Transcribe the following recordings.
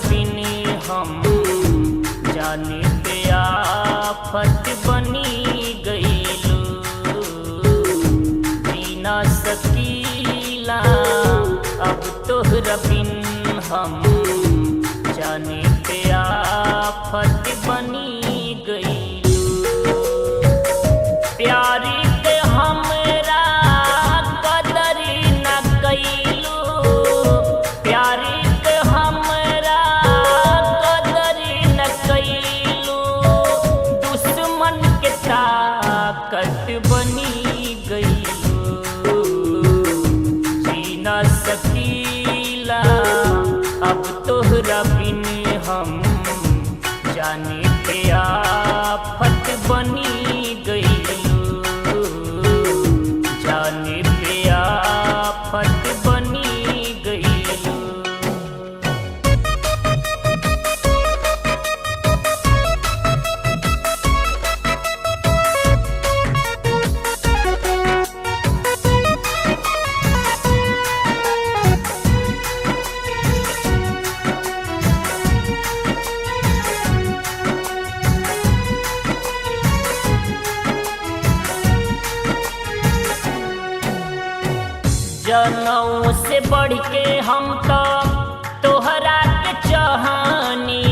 बिन हम जाने पे आफत बनी गईलू। जीना सकीला अब तोहरा बिन हम जाने पे आफत बनी गईलू। प्यारी के हमरा कदर न कईलू, प्यारी के हमरा कदर न कईलू। दुश्मन के ताकत बनी गईलू। जीना सकीला अब तोहरा बिन हम जाने पे आफत बनी गईलू। जाने पे आफत बनी गईलू। जनऊ से बढ़ के हम तो तोहरा के चाहनी।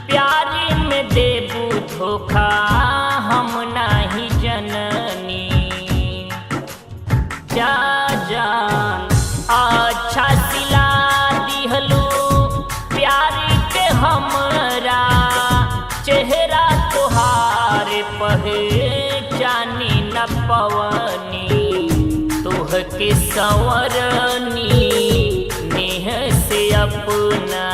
प्यारी में देबू धोखा हम नहीं जननी। जा जान अच्छा सिला दिहलू प्यारी के हमरा। चेहरा तोहार पहचानी न पवनी। के संवरनी नेह से अपना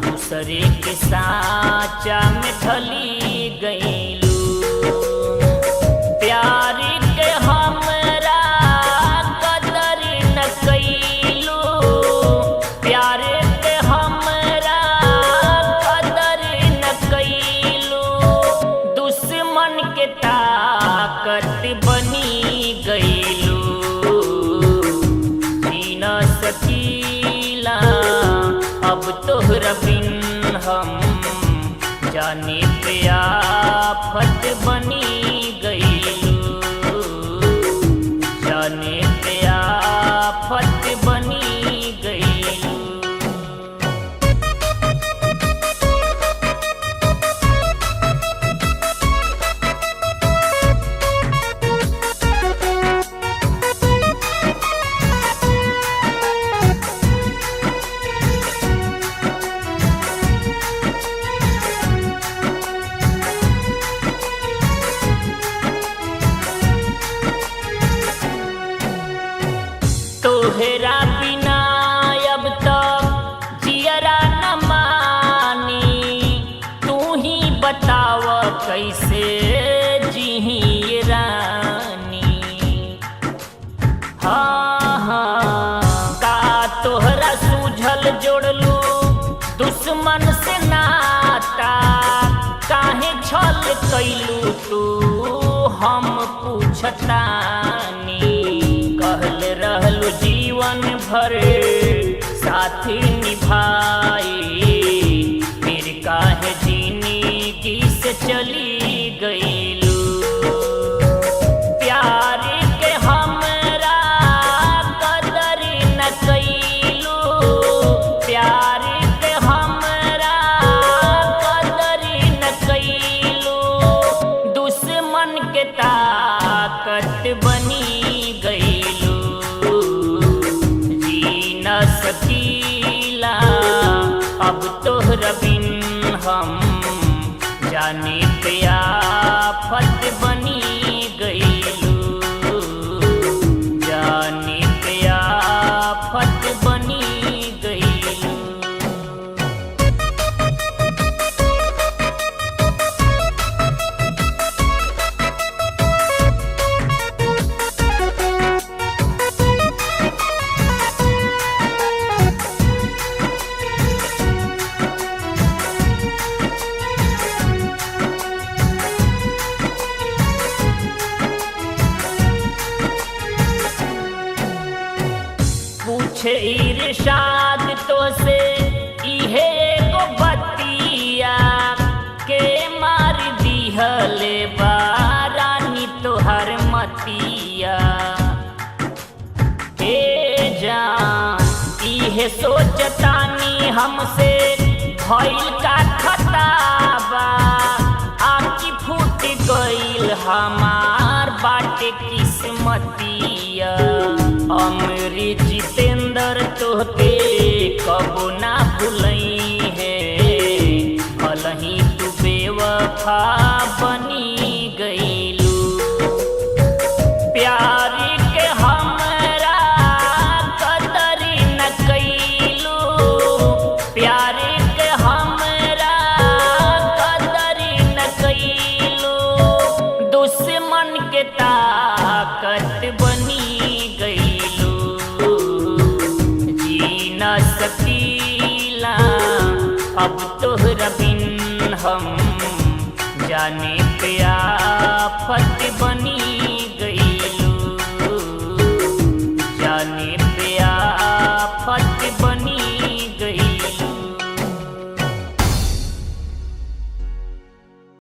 दूसरे के साचा में ढली गईलू। प्यारी के हमरा कदर न कईलू, प्यारे के हमरा कदर न कईलू। दुश्मन के ताकत बनी गईलू। सकीला अब तोहरा बिन हम जाने पे आफत बनी गईलू। जाने पे आफत बनी गईलू। तोहरा बिना अब तक जियरा न मानी। तू ही बताव कैसे जीही रानी। हाँ हाँ का तोहरा सूझल जोड़लू दुश्मन से नाता। काहे छल कैलू तू हम पूछतानी। कहल रहलू जीवन भर साथी निभाई। फिर काहे जिंदगी से चली गईलू। प्यारी के हमरा कदर न कईलू, प्यारी के हमरा कदर न कईलू। दुश्मन के ताकत बनी गईलू। जीना सकीला अब तोहरा बिन हम जाने पे आफत बनी गईलू। जाने पे आफत बनी गईलू। पूछे इरशाद तो से सोचतानी हमसे भइल का खताबा, आँखी फूट गइल हमार बाटे किस्मतिया। अमरी जितेंद्र तोहके कबो ना भुलई है, भलही तू बेवफा बनी गइलू। प्यार के हमरा कदर न कइलू, प्यार के हमरा कदर न कइलू। दुश्मन के ताकत बनी गइलू। जी न सकीला अब तोहरा बिन हम, जाने पे आफत बनी